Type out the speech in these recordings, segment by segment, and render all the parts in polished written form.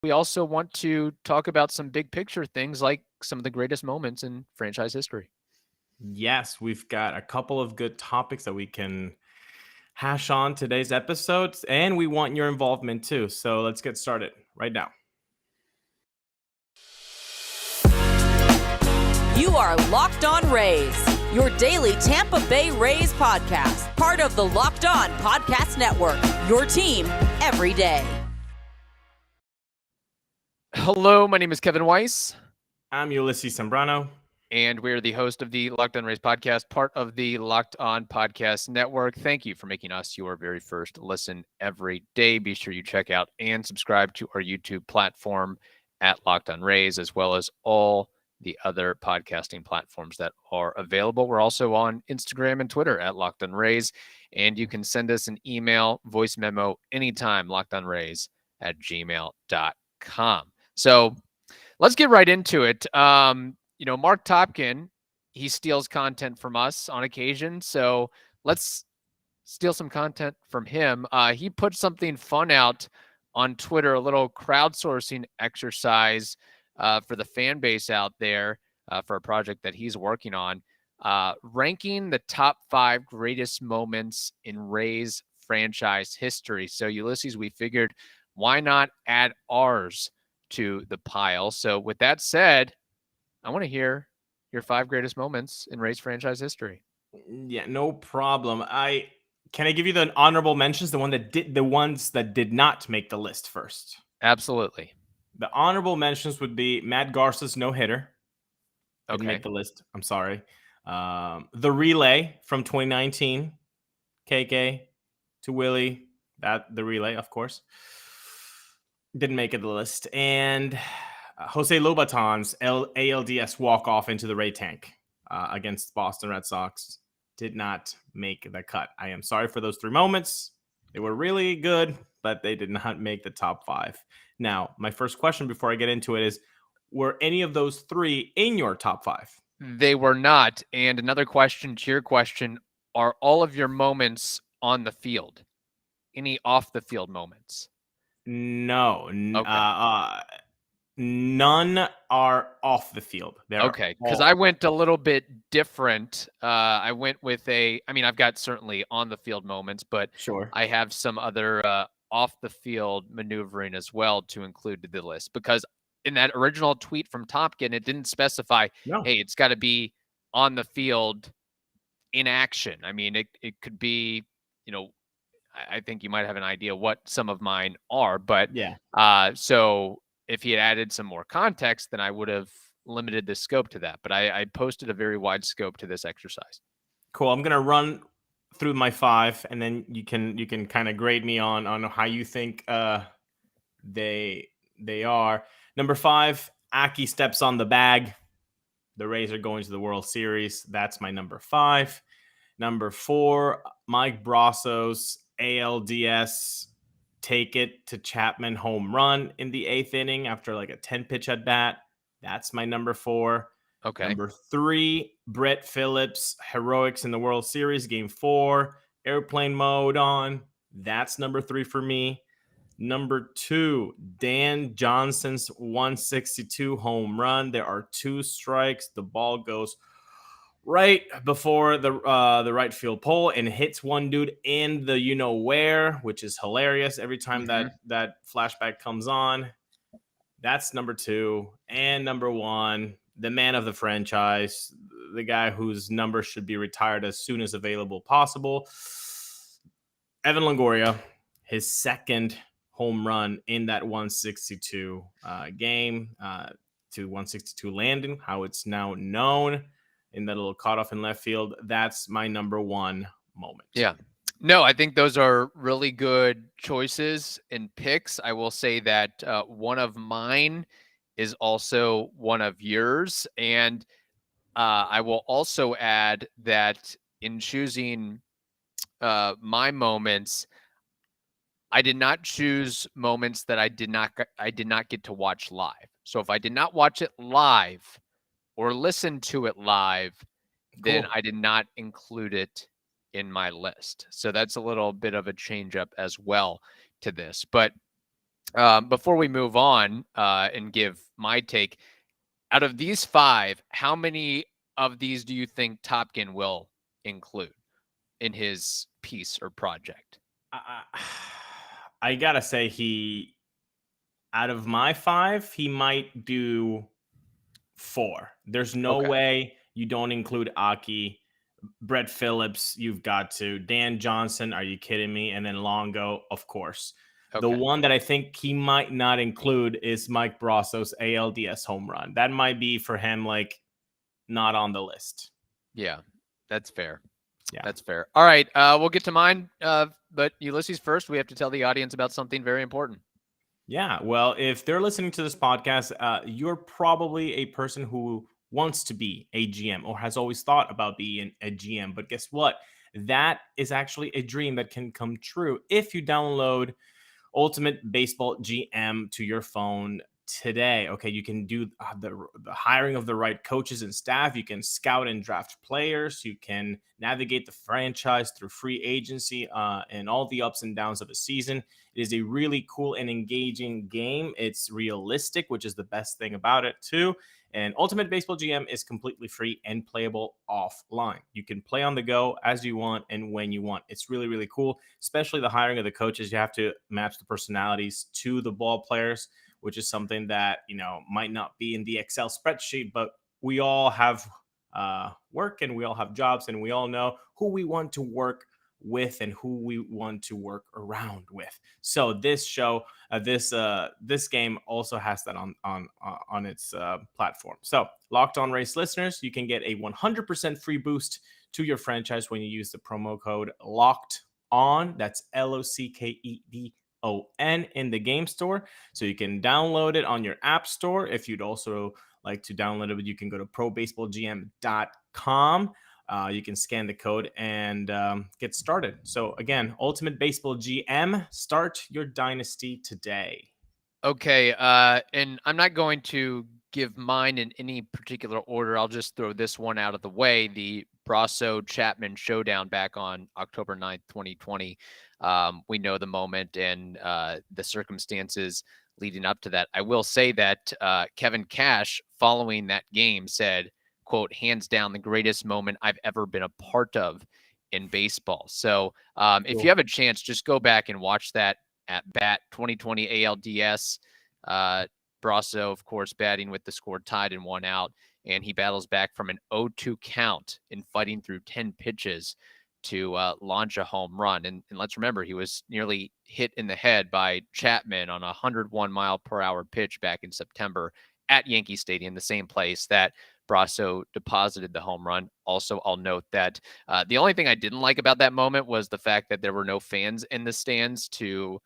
we also want to talk about some big picture things like some of the greatest moments in franchise history. Yes, we've got a couple of good topics that we can hash on today's episodes, and we want your involvement too. So let's get started right now. You are Locked On Rays, your daily Tampa Bay Rays podcast, part of the Locked On Podcast Network, your team every day. Hello, my name is Kevin Weiss. I'm Ulises Sambrano. And we're the host of the Locked On Rays podcast, part of the Locked On Podcast Network. Thank you for making us your very first listen every day. Be sure you check out and subscribe to our YouTube platform at Locked On Rays, as well as all the other podcasting platforms that are available. We're also on Instagram and Twitter at Locked On Rays, and you can send us an email, voice memo anytime, lockedonrays@gmail.com. So let's get right into it. Mark Topkin, he steals content from us on occasion, so let's steal some content from him. He put something fun out on Twitter, a little crowdsourcing exercise for the fan base out there for a project that he's working on, ranking the top 5 greatest moments in Rays franchise history. So, Ulises, we figured, why not add ours to the pile? So, with that said, I want to hear your 5 greatest moments in Rays franchise history. Yeah, no problem. Can I give you the honorable mentions, the ones that did not make the list first? Absolutely. The honorable mentions would be Matt Garza's no-hitter. Didn't Okay. make the list. I'm sorry. The relay from 2019, KK to Willie. The relay, of course, didn't make it the list. And Jose Lobaton's ALDS walk-off into the Ray tank against Boston Red Sox did not make the cut. I am sorry for those 3 moments. They were really good, but they did not make the top 5. Now, my first question before I get into it is, were any of those 3 in your top 5? They were not. And another question to your question, are all of your moments on the field? Any off the field moments? No. Okay. None are off the field. Okay, because I went a little bit different. I went with I've got certainly on the field moments, but sure, I have some other off the field maneuvering as well to include to the list, because in that original tweet from Topkin, it didn't specify, hey, it's got to be on the field in action. I mean, it could be, I think you might have an idea what some of mine are, but yeah. So if he had added some more context, then I would have limited the scope to that. But I posted a very wide scope to this exercise. Cool. I'm gonna run through my 5, and then you can kind of grade me on how you think they are. Number 5, Aki steps on the bag. The Rays are going to the World Series. That's my number 5. Number 4, Mike Brosso's ALDS take it to Chapman home run in the 8th inning after like a 10-pitch at bat. That's my number 4. Okay. Number 3, Brett Phillips heroics in the World Series, Game 4, airplane mode on. That's number 3 for me. Number 2, Dan Johnson's 162 home run. There are 2 strikes. The ball goes right before the right field pole and hits one dude in the where, which is hilarious every time that flashback comes on. That's number 2. And number 1, the man of the franchise, the guy whose number should be retired as soon as available possible, Evan Longoria, his second home run in that 162 game to 162 landing, how it's now known, in that little cutoff in left field. That's my number 1 moment. Yeah. No, I think those are really good choices and picks. I will say that one of mine is also one of yours. And I will also add that in choosing my moments, I did not choose moments that I did not get to watch live. So if I did not watch it live or listen to it live, then I did not include it in my list. So that's a little bit of a change up as well to this. But Before we move on and give my take, out of these 5, how many of these do you think Topkin will include in his piece or project? I gotta say, out of my 5, he might do 4. There's no Okay. way you don't include Aki, Brett Phillips. You've got to Dan Johnson. Are you kidding me? And then Longo, of course. The Okay. one that I think he might not include is Mike Brosso's ALDS home run. That might be for him like not on the list. Yeah, that's fair. Yeah. That's fair. All right, we'll get to mine. But Ulises, first, we have to tell the audience about something very important. Yeah, well, if they're listening to this podcast, you're probably a person who wants to be a GM or has always thought about being a GM. But guess what? That is actually a dream that can come true if you download Ultimate Baseball GM to your phone today. Okay, you can do the hiring of the right coaches and staff. You can scout and draft players. You can navigate the franchise through free agency and all the ups and downs of a season. It is a really cool and engaging game. It's realistic, which is the best thing about it too. And Ultimate Baseball GM is completely free and playable offline. You can play on the go as you want and when you want. It's really, really cool, especially the hiring of the coaches. You have to match the personalities to the ball players, which is something that, might not be in the Excel spreadsheet, but we all have work and we all have jobs and we all know who we want to work with and who we want to work around with. So this show, this game also has that on its platform. So Locked On Race listeners, you can get a 100% free boost to your franchise when you use the promo code Locked On. That's LOCKEDON in the game store. So you can download it on your app store. If you'd also like to download it, you can go to probaseballgm.com. You can scan the code and get started. So again, Ultimate Baseball GM, start your dynasty today. Okay, and I'm not going to give mine in any particular order. I'll just throw this one out of the way. The Brasso-Chapman showdown back on October 9th, 2020. We know the moment and the circumstances leading up to that. I will say that Kevin Cash, following that game, said, quote, hands down, the greatest moment I've ever been a part of in baseball. So if you have a chance, just go back and watch that at bat 2020 ALDS. Brasso, of course, batting with the score tied and 1 out, and he battles back from an 0-2 count in fighting through 10 pitches to launch a home run. And let's remember, he was nearly hit in the head by Chapman on a 101 mile per hour pitch back in September at Yankee Stadium, the same place that Brasso deposited the home run. Also, I'll note that the only thing I didn't like about that moment was the fact that there were no fans in the stands to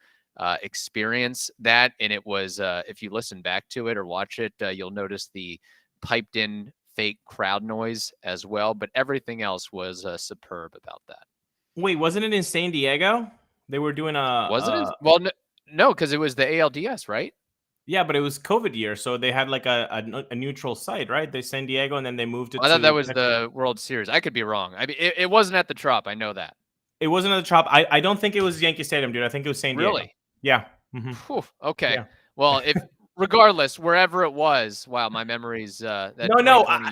experience that. And it was, if you listen back to it or watch it, you'll notice the piped in fake crowd noise as well. But everything else was superb about that. Wait, wasn't it in San Diego? They were doing Was it? Well, no, because it was the ALDS, right? Yeah, but it was COVID year, so they had like a neutral site, right? They San Diego, and then they moved it. I thought that was the World Series. I could be wrong. I mean, it wasn't at the Trop. I know that. It wasn't at the Trop. I don't think it was Yankee Stadium, dude. I think it was San Diego. Really? Yeah. Whew, okay. Yeah. Well, regardless, wherever it was, wow, my memories. I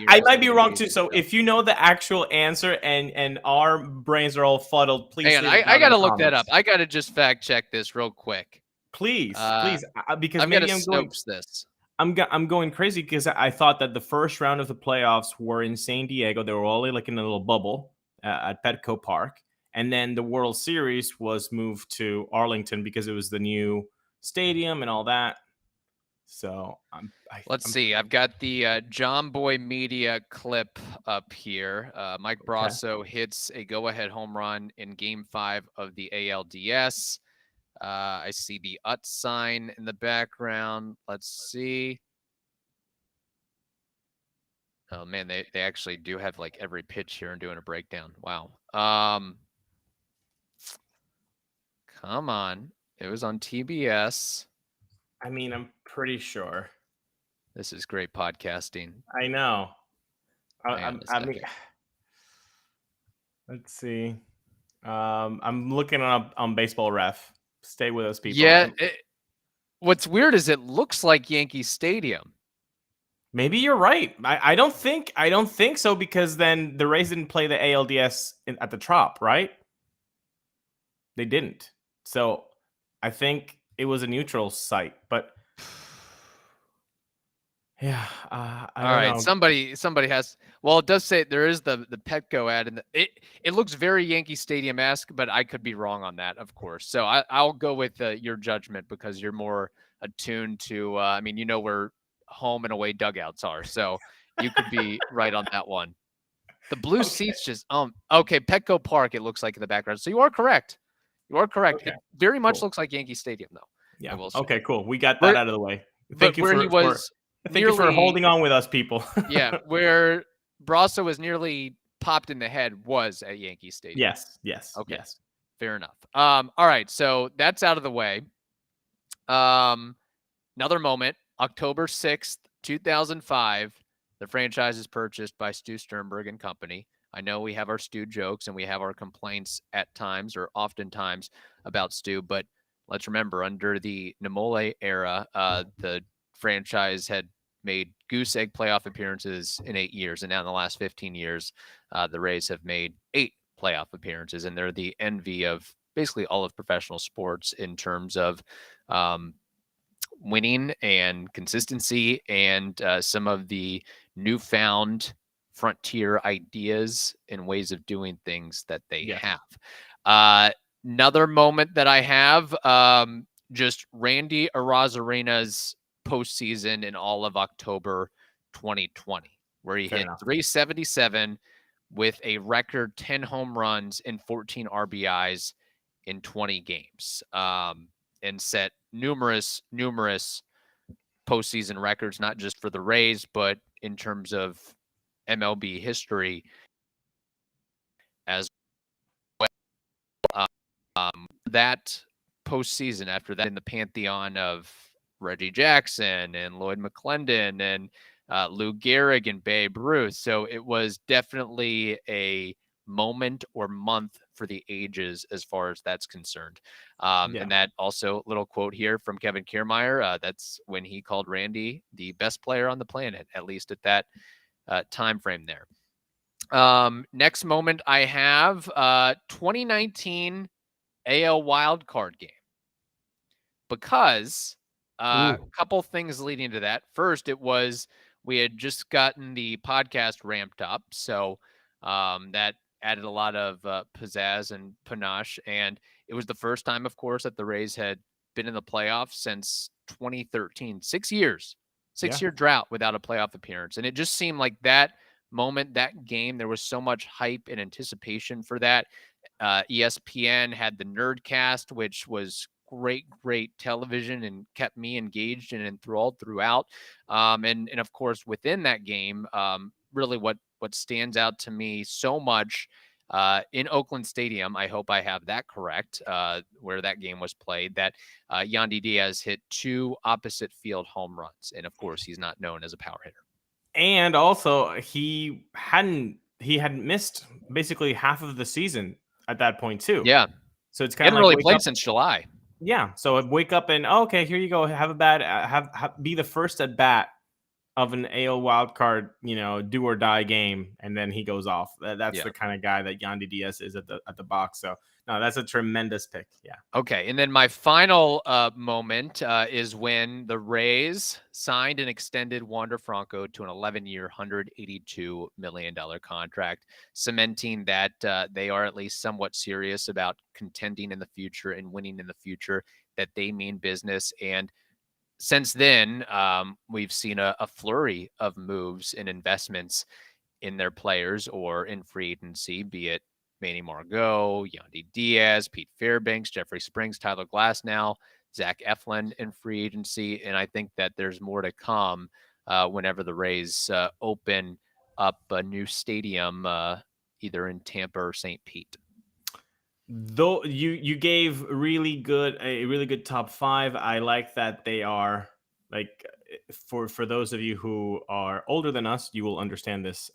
might be wrong too. So if you know the actual answer and our brains are all fuddled, please. Hang on, I got to look that up. I got to just fact check this real quick. Please, because I'm maybe going to Snopes this. I'm going crazy because I thought that the first round of the playoffs were in San Diego. They were all like in a little bubble at Petco Park. And then the World Series was moved to Arlington because it was the new stadium and all that. So let's see. I've got the John Boy Media clip up here. Mike Brasso hits a go-ahead home run in Game 5 of the ALDS. I see the UT sign in the background. Let's see. Oh, man, they actually do have like every pitch here and doing a breakdown. Wow. Come on. It was on TBS. I mean, I'm pretty sure. This is great podcasting. I know. I mean, let's see. I'm looking up on Baseball Ref. Stay with us, people. Yeah. What's weird is it looks like Yankee Stadium. Maybe you're right. I don't think so, because then the Rays didn't play the ALDS at the Trop, right? They didn't. So I think it was a neutral site, but yeah, I All don't right, know. somebody has. Well, it does say there is the Petco ad, and it looks very Yankee Stadium-esque, but I could be wrong on that, of course. So I'll go with your judgment because you're more attuned to. I mean, you know where home and away dugouts are, so you could be right on that one. The blue Okay. seats just okay, Petco Park. It looks like in the background, so you are correct. You are correct. Okay, It very much cool. looks like Yankee Stadium, though. I Yeah. will say. Okay, cool. We got Where, that out of the way. but where he was Thank you for nearly holding on with us, people. yeah, where Brasso was nearly popped in the head was at Yankee Stadium. Yes. Okay. Yes. Fair enough. All right, so that's out of the way. Another moment, October 6th, 2005, the franchise is purchased by Stu Sternberg and Company. I know we have our Stu jokes and we have our complaints at times or oftentimes about Stu, but let's remember under the Namole era, the franchise had made goose egg playoff appearances in 8 years, and now in the last 15 years, the Rays have made 8 playoff appearances, and they're the envy of basically all of professional sports in terms of winning and consistency and some of the newfound frontier ideas and ways of doing things that they Yes. have. Another moment that I have, just Randy Arozarena's postseason in all of October 2020, where he Fair hit enough. 377 with a record 10 home runs and 14 RBIs in 20 games, and set numerous postseason records, not just for the Rays, but in terms of MLB history as well. That postseason after that in the pantheon of Reggie Jackson and Lloyd McClendon and Lou Gehrig and Babe Ruth. So it was definitely a moment or month for the ages as far as that's concerned. And that also little quote here from Kevin Kiermaier. That's when he called Randy the best player on the planet, at least at that time frame there. Next moment I have 2019 AL wildcard game, because a couple things leading to that. First, it was we had just gotten the podcast ramped up, so that added a lot of pizzazz and panache, and it was the first time, of course, that the Rays had been in the playoffs since 2013. 6 years, six-year drought without a playoff appearance, and it just seemed like that moment, that game, there was so much hype and anticipation for that. ESPN had the Nerdcast, which was great television and kept me engaged and enthralled throughout. And of course, within that game, really what stands out to me so much in Oakland Stadium, I hope I have that correct, where that game was played, that Yandy Diaz hit 2 opposite field home runs. And of course, he's not known as a power hitter. And also, he hadn't missed basically half of the season at that point too. Yeah. So it's He kind of hadn't like really played since July. Yeah. So wake up and okay, here you go. Have a bad have be the first at bat of an AL wild card, do or die game, and then he goes off. That's the kind of guy that Yandy Diaz is at the box. So no, that's a tremendous pick. Yeah. Okay, and then my final moment is when the Rays signed and extended Wander Franco to an 11-year, $182 million contract, cementing that they are at least somewhat serious about contending in the future and winning in the future, that they mean business. And since then, we've seen a flurry of moves and investments in their players or in free agency, be it Manny Margot, Yandy Diaz, Pete Fairbanks, Jeffrey Springs, Tyler Glasnow, Zach Eflin in free agency. And I think that there's more to come whenever the Rays open up a new stadium, either in Tampa or St. Pete. Though you gave a really good top 5. I like that they are like, for those of you who are older than us, you will understand this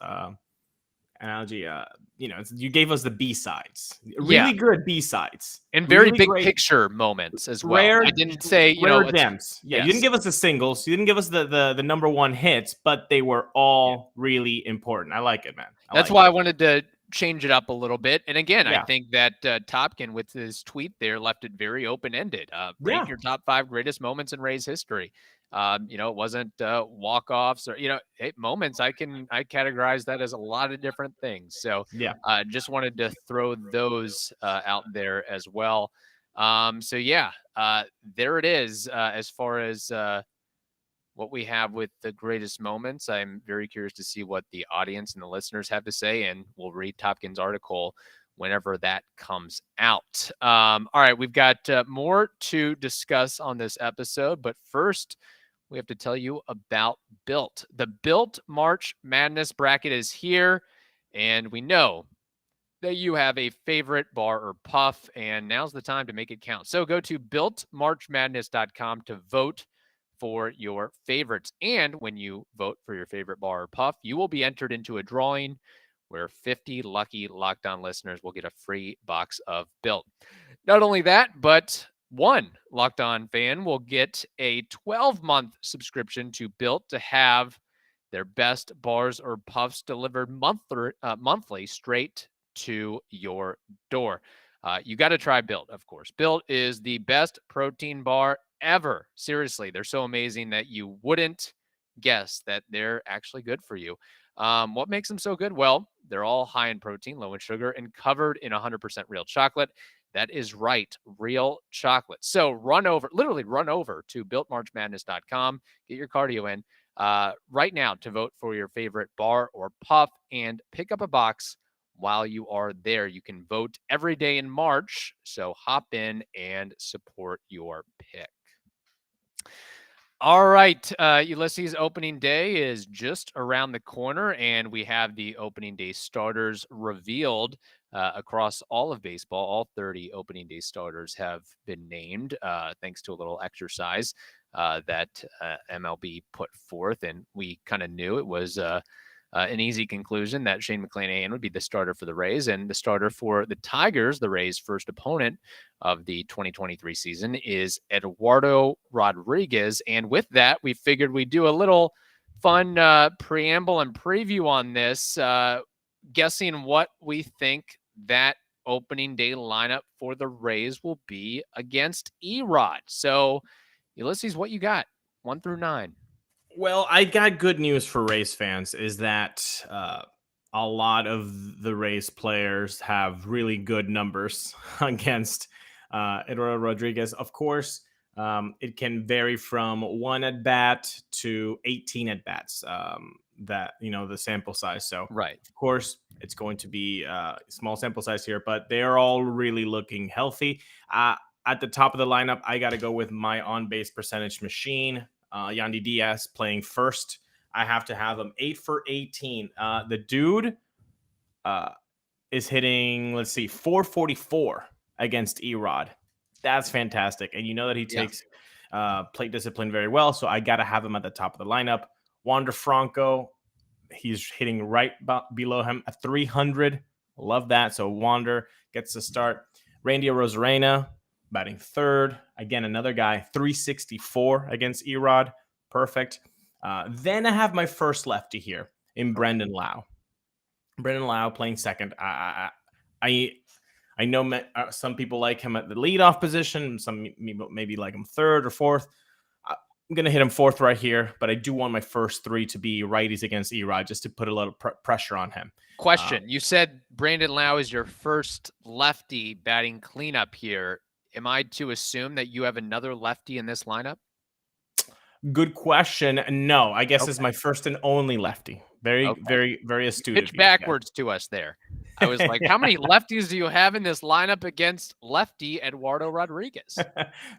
analogy. You gave us the B-sides. Yeah. Really good B-sides. And very really big great, picture moments as well. rare. I didn't say, rare gems. Yeah, yes. you didn't give us the singles. You didn't give us the number one hits, but they were all really important. I like it, man. That's why I wanted to change it up a little bit. And again, I Yeah. think that Topkin with his tweet there left it very open-ended. Rank your top 5 greatest moments in Rays history. It wasn't walk-offs or, hey, moments. I categorize that as a lot of different things. So yeah, just wanted to throw those out there as well. There it is. As far as what we have with the greatest moments, I'm very curious to see what the audience and the listeners have to say, and we'll read Topkin's article whenever that comes out. All right, we've got more to discuss on this episode, but first, we have to tell you about Built. The Built March Madness bracket is here, and we know that you have a favorite bar or puff, and now's the time to make it count. So go to builtmarchmadness.com to vote for your favorites. And when you vote for your favorite bar or puff, you will be entered into a drawing where 50 lucky Locked On listeners will get a free box of Built. Not only that, but one Locked On fan will get a 12-month subscription to Built to have their best bars or puffs delivered monthly straight to your door. You got to try Built, of course. Built is the best protein bar ever. Seriously, they're so amazing that you wouldn't guess that they're actually good for you. What makes them so good? Well, they're all high in protein, low in sugar, and covered in 100% real chocolate. That is right, real chocolate. So literally run over to builtmarchmadness.com, get your cardio in right now to vote for your favorite bar or puff and pick up a box while you are there. You can vote every day in March, so hop in and support your pick. All right, Ulises, opening day is just around the corner, and we have the opening day starters revealed across all of baseball. All 30 opening day starters have been named thanks to a little exercise that MLB put forth, and we kind of knew it was an easy conclusion that Shane McClanahan would be the starter for the Rays, and the starter for the Tigers, the Rays' first opponent of the 2023 season, is Eduardo Rodriguez. And with that, we figured we'd do a little fun preamble and preview on this, guessing what we think that opening day lineup for the Rays will be against Erod. So, Ulises, what you got? 1 through 9. Well, I got good news for Rays fans is that a lot of the Rays players have really good numbers against Eduardo Rodriguez. Of course, it can vary from 1 at bat to 18 at bats. That the sample size. So, right, of course, it's going to be a small sample size here, but they are all really looking healthy. At the top of the lineup, I got to go with my on-base percentage machine. Yandy Diaz playing first. I have to have him 8 for 18. The dude is hitting, 444 against Erod. That's fantastic. And you know that he takes plate discipline very well. So I got to have him at the top of the lineup. Wander Franco, he's hitting right below him at 300. Love that. So Wander gets the start. Randy Arozarena batting third. Again, another guy, 364 against Erod. Perfect. Then I have my first lefty here in Brendan Lau. Brendan Lau playing second. I know some people like him at the leadoff position. Some maybe like him third or fourth. I'm going to hit him fourth right here, but I do want my first 3 to be righties against Erod just to put a little pressure on him. Question. You said Brandon Lau is your first lefty batting cleanup here. Am I to assume that you have another lefty in this lineup? Good question. No, I guess it's my first and only lefty. Very, very astute. Pitch backwards to us there. I was like, how many lefties do you have in this lineup against lefty Eduardo Rodriguez?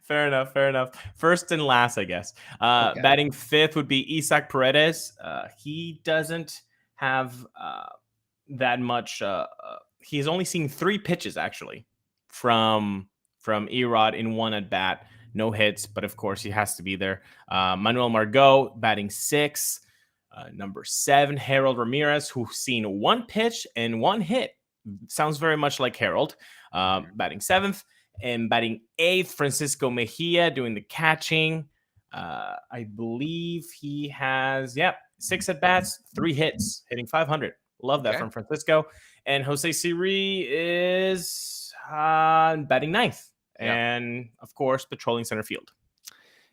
Fair enough. First and last, I guess. Batting fifth would be Isaac Paredes. He doesn't have that much. He's only seen 3 pitches, actually, from Erod in 1 at bat. No hits, but of course he has to be there. Manuel Margot batting 6. Number 7, Harold Ramirez, who's seen 1 pitch and 1 hit. Sounds very much like Harold. Batting 7th. And batting 8th, Francisco Mejia doing the catching. I believe he has, 6 at-bats, 3 hits, hitting 500. Love that from Francisco. And Jose Siri is batting 9th. And, of course, patrolling center field.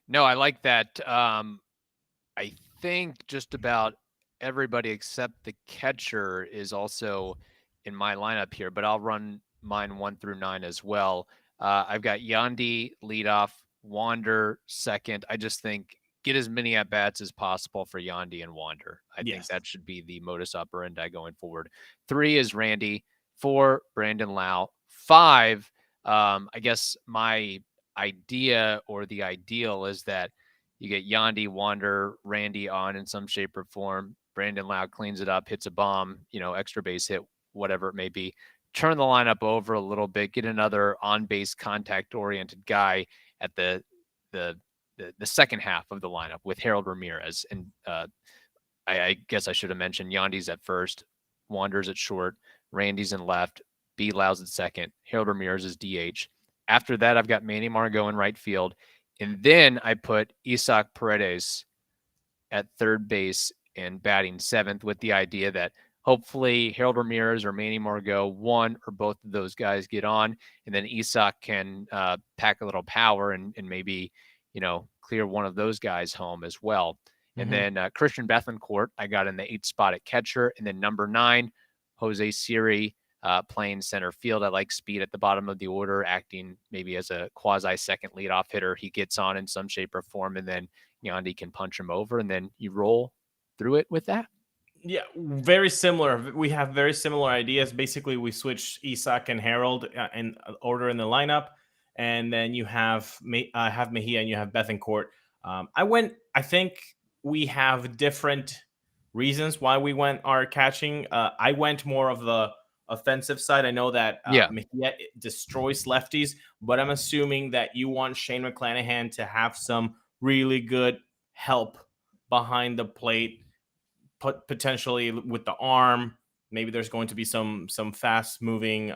No, I like that. I think just about everybody except the catcher is also in my lineup here, but I'll run mine 1 through 9 as well. I've got Yandy leadoff, Wander second. I just think get as many at-bats as possible for Yandy and Wander. I think that should be the modus operandi going forward. 3 is Randy. 4, Brandon Lau. 5, I guess my idea or the ideal is that you get Yandy, Wander, Randy on in some shape or form. Brandon Lau cleans it up, hits a bomb, extra base hit, whatever it may be. Turn the lineup over a little bit, get another on-base contact-oriented guy at the second half of the lineup with Harold Ramirez. And I guess I should have mentioned Yandy's at first, Wander's at short, Randy's in left, B. Lau's at second, Harold Ramirez is DH. After that, I've got Manny Margot in right field. And then I put Isaac Paredes at third base and batting 7th with the idea that hopefully Harold Ramirez or Manny Margot, one or both of those guys get on, and then Isaac can pack a little power and maybe, clear one of those guys home as well. And then Christian Bethencourt, I got in the 8th spot at catcher. And then number 9, Jose Siri, playing center field. I like speed at the bottom of the order, acting maybe as a quasi second leadoff hitter. He gets on in some shape or form, and then Yandy can punch him over, and then you roll through it with that. Yeah, very similar. We have very similar ideas. Basically, we switch Isaac and Harold in order in the lineup, and then you have Mejia and you have Bethencourt. I think we have different reasons why we went our catching. I went more of the offensive side. I know that Mejia destroys lefties, but I'm assuming that you want Shane McClanahan to have some really good help behind the plate, potentially with the arm. Maybe there's going to be some fast moving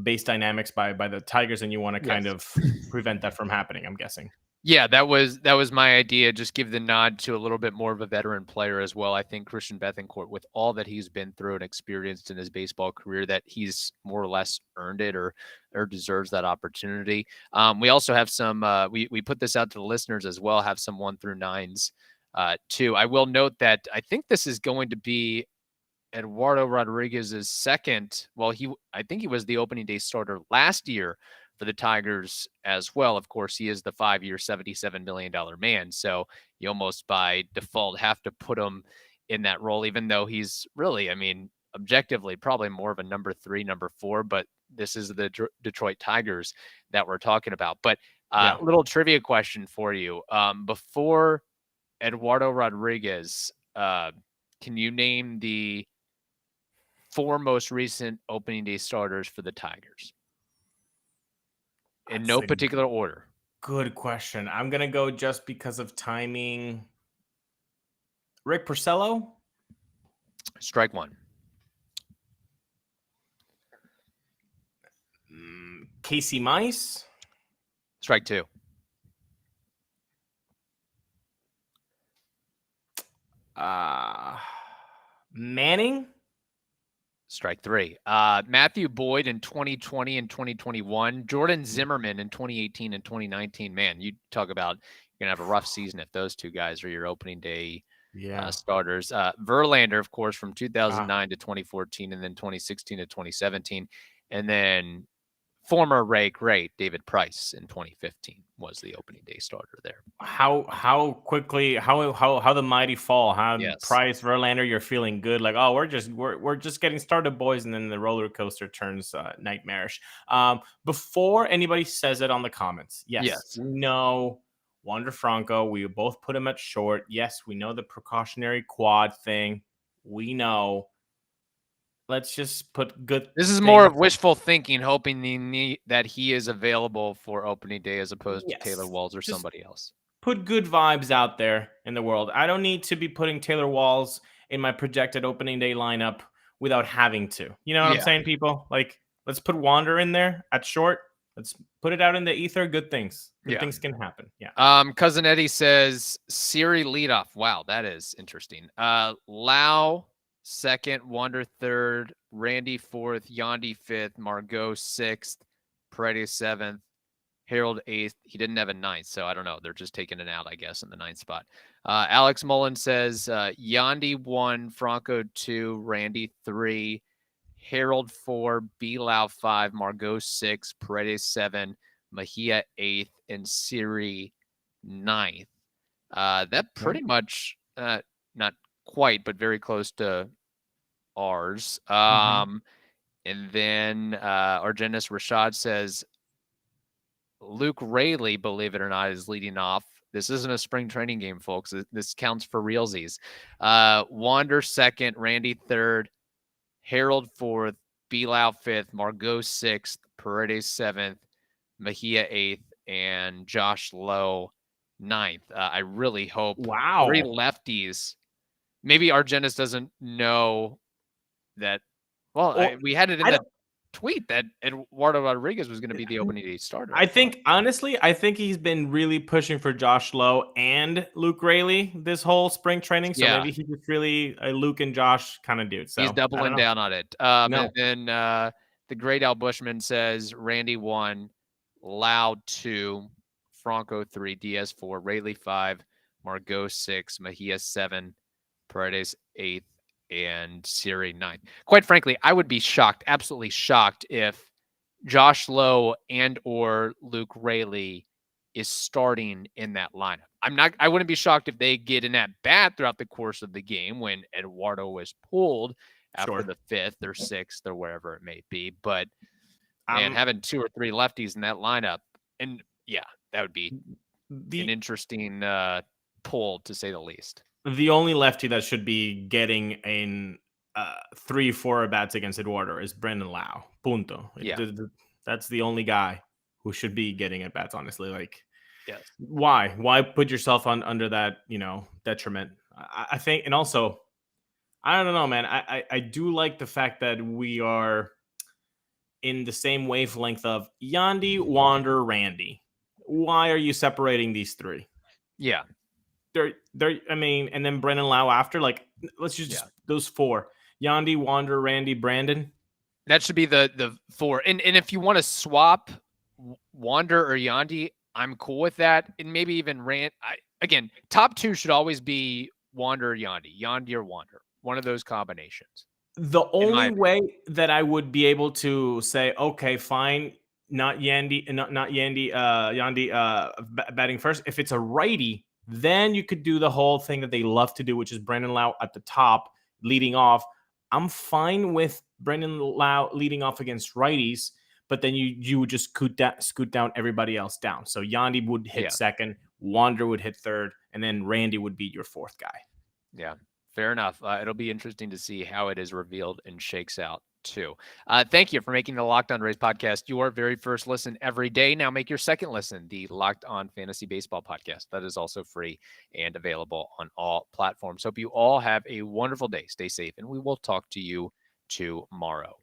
base dynamics by the Tigers, and you want to kind of prevent that from happening, I'm guessing. Yeah, that was my idea. Just give the nod to a little bit more of a veteran player as well. I think Christian Bethencourt, with all that he's been through and experienced in his baseball career, that he's more or less earned it or deserves that opportunity. We also have some, we put this out to the listeners as well, have some 1 through 9s too. I will note that I think this is going to be Eduardo Rodriguez's second. Well, I think he was the opening day starter last year for the Tigers as well. Of course, he is the 5-year, $77 million man. So you almost by default have to put him in that role, even though he's really, objectively probably more of a number 3, number 4, but this is the Detroit Tigers that we're talking about. But little trivia question for you. Before Eduardo Rodriguez, can you name the 4 most recent opening day starters for the Tigers? In no particular order. Good question. I'm going to go just because of timing. Rick Porcello? Strike 1. Casey Mice? Strike 2. Manning? Strike 3. Matthew Boyd in 2020 and 2021. Jordan Zimmerman in 2018 and 2019. Man, you talk about you're going to have a rough season if those 2 guys are your opening day starters. Verlander, of course, from 2009 to 2014, and then 2016 to 2017. And then former Ray great David Price in 2015 was the opening day starter there. How quickly how the mighty fall? Price, Verlander, you're feeling good, like, oh, we're just getting started, boys, and then the roller coaster turns nightmarish. Before anybody says it on the comments, yes. We know Wander Franco. We both put him at short. Yes, we know the precautionary quad thing. We know. Let's just put good. This is more of wishful thinking, hoping that he is available for opening day as opposed to Taylor Walls or somebody else. put good vibes out there in the world. I don't need to be putting Taylor Walls in my projected opening day lineup without having to. You know what I'm Yeah. saying, people? Like, let's put Wander in there at short. Let's put it out in the ether. Good things. Good things can happen. Yeah. Cousin Eddie says Siri leadoff. Wow, that is interesting. Lau second, Wander third, Randy fourth, Yandy fifth, Margot sixth, Paredes seventh, Harold eighth. He didn't have a ninth, so I don't know. They're just taking it out, I guess, in the ninth spot. Alex Mullen says Yandy 1, Franco 2, Randy 3, Harold 4, Belau 5, Margot 6, Paredes 7, Mejia 8th, and Siri 9th. That pretty much, not quite, but very close to ours. And then Argenis Rashad says Luke Rayleigh, believe it or not, is leading off. This isn't a spring training game, folks. This counts for realsies. Wander second, Randy third, Harold fourth, Belau fifth, Margot sixth, Paredes seventh, Mejia eighth, and Josh Lowe ninth. I really hope three lefties. Maybe Argenis doesn't know that. Well, we had it in the tweet that Eduardo Rodriguez was going to be the opening day starter. I think, honestly, he's been really pushing for Josh Lowe and Luke Rayleigh this whole spring training. So maybe he's just really a Luke and Josh kind of dude. So he's doubling down on it. And then the great Al Bushman says Randy 1, Lau 2, Franco 3, Diaz 4, Rayleigh 5, Margot 6, Mejia 7, Paredes 8th, and Siri 9th. Quite frankly, I would be shocked, absolutely shocked, if Josh Lowe and or Luke Rayleigh is starting in that lineup. I wouldn't be shocked if they get in at bat throughout the course of the game when Eduardo was pulled after the 5th or 6th or wherever it may be. But man, having 2 or 3 lefties in that lineup, and that would be an interesting pull, to say the least. The only lefty that should be getting in 3-4 bats against Eduardo is Brendan Lau. Punto. Yeah. That's the only guy who should be getting at bats, honestly. Like, why? Why put yourself under that, detriment? I think, and also, I don't know, man. I do like the fact that we are in the same wavelength of Yandy, Wander, Randy. Why are you separating these three? Yeah. And then Brendan Lau after, like, let's just those 4: Yandy, Wander, Randy, Brandon. That should be the 4. And if you want to swap Wander or Yandy, I'm cool with that. And maybe even again, top 2 should always be Wander or Yandy or Wander. One of those combinations. The only way that I would be able to say, okay, fine, not Yandy, Yandy batting first. If it's a righty, then you could do the whole thing that they love to do, which is Brendan Lau at the top, leading off. I'm fine with Brendan Lau leading off against righties, but then you would just scoot down everybody else down. So Yandy would hit second, Wander would hit third, and then Randy would be your 4th guy. Yeah, fair enough. It'll be interesting to see how it is revealed and shakes out too. Thank you for making the Locked On Rays podcast your very first listen every day. Now make your second listen the Locked On Fantasy Baseball podcast. That is also free and available on all platforms. Hope you all have a wonderful day. Stay safe, and we will talk to you tomorrow.